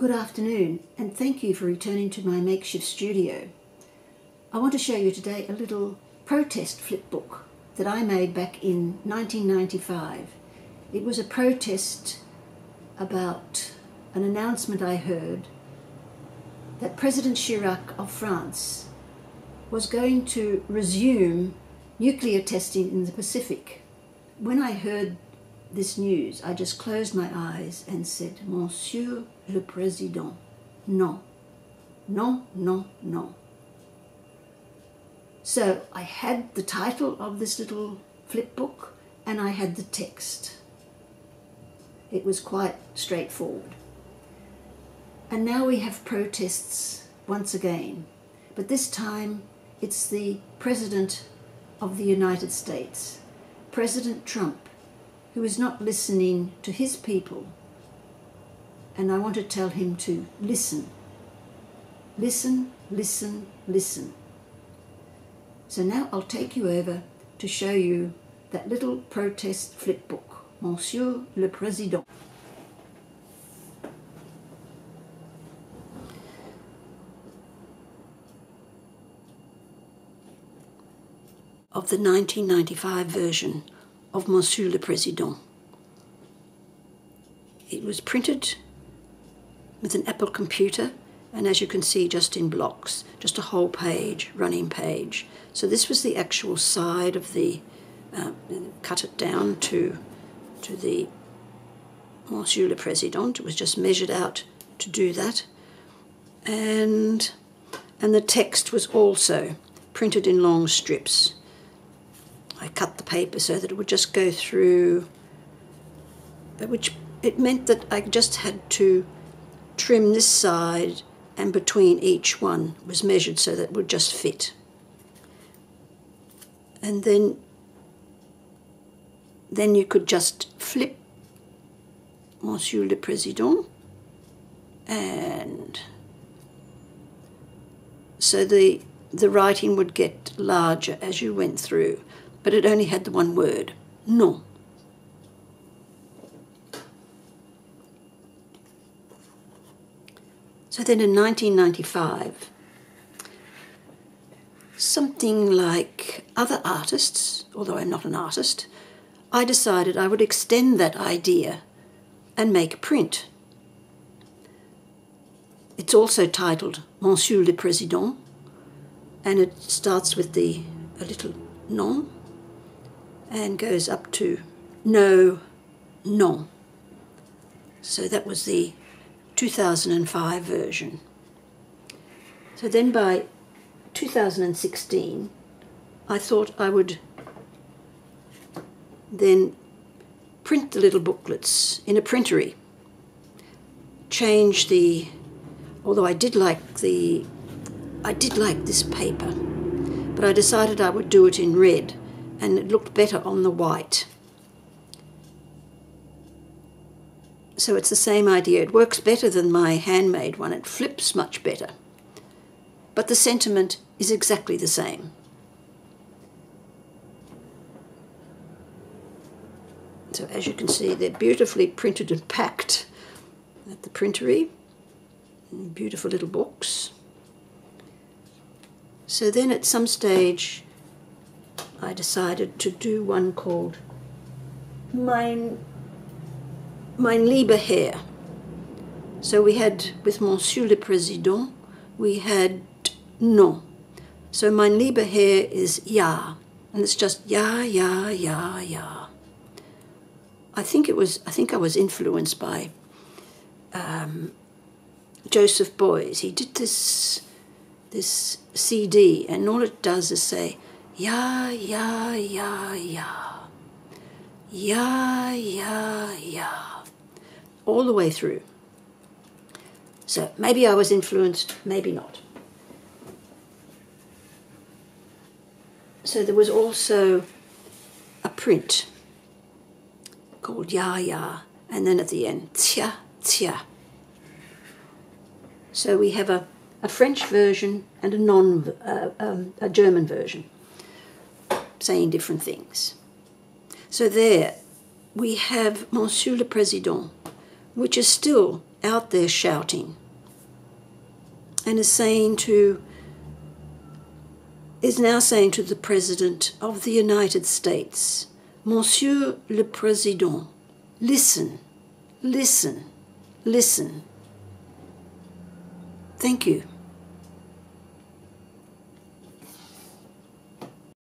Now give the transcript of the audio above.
Good afternoon, and thank you for returning to my makeshift studio. I want to show you today a little protest flipbook that I made back in 1995. It was a protest about an announcement I heard that President Chirac of France was going to resume nuclear testing in the Pacific. When I heard this news, I just closed my eyes and said, Monsieur Le Président, non, non, non, non. So I had the title of this little flipbook and I had the text. It was quite straightforward. And now we have protests once again, but this time it's the President of the United States, President Trump, who is not listening to his people. And I want to tell him to listen. Listen, listen, listen. So now I'll take you over to show you that little protest flipbook, Monsieur Le Président. Of the 1995 version of Monsieur Le Président. It was printed with an Apple computer, and as you can see, just in blocks, just a whole page, running page. So this was the actual side of the, cut it down to the Monsieur Le Président. It was just measured out to do that. And the text was also printed in long strips. I cut the paper so that it would just go through, which it meant that I just had to trim this side, and between each one was measured so that it would just fit. And then you could just flip Monsieur Le Président, and so the writing would get larger as you went through. But it only had the one word, non. So then in 1995, something like other artists, although I'm not an artist, I decided I would extend that idea and make a print. It's also titled Monsieur Le Président, and it starts with a little non, and goes up to no, non. So that was the 2005 version. So then by 2016, I thought I would then print the little booklets in a printery. Change although I did like this paper, but I decided I would do it in red, and it looked better on the white. So it's the same idea. It works better than my handmade one. It flips much better. But the sentiment is exactly the same. So as you can see, they're beautifully printed and packed at the printery. Beautiful little books. So then at some stage, I decided to do one called Mein lieber Herr. So we had, with Monsieur Le Président, we had non. So Mein lieber Herr is ja, and it's just ja, ja, ja, ja. I think I was influenced by Joseph Beuys. He did this CD, and all it does is say ja, ja, ja, ja, ja, ja, ja, all the way through. So maybe I was influenced, maybe not. So there was also a print called ja, ja, and then at the end, tja, tja. So we have a French version and a German version, saying different things. So there we have Monsieur Le Président, which is still out there shouting and is now saying to the President of the United States, Monsieur Le Président, listen, listen, listen. Thank you.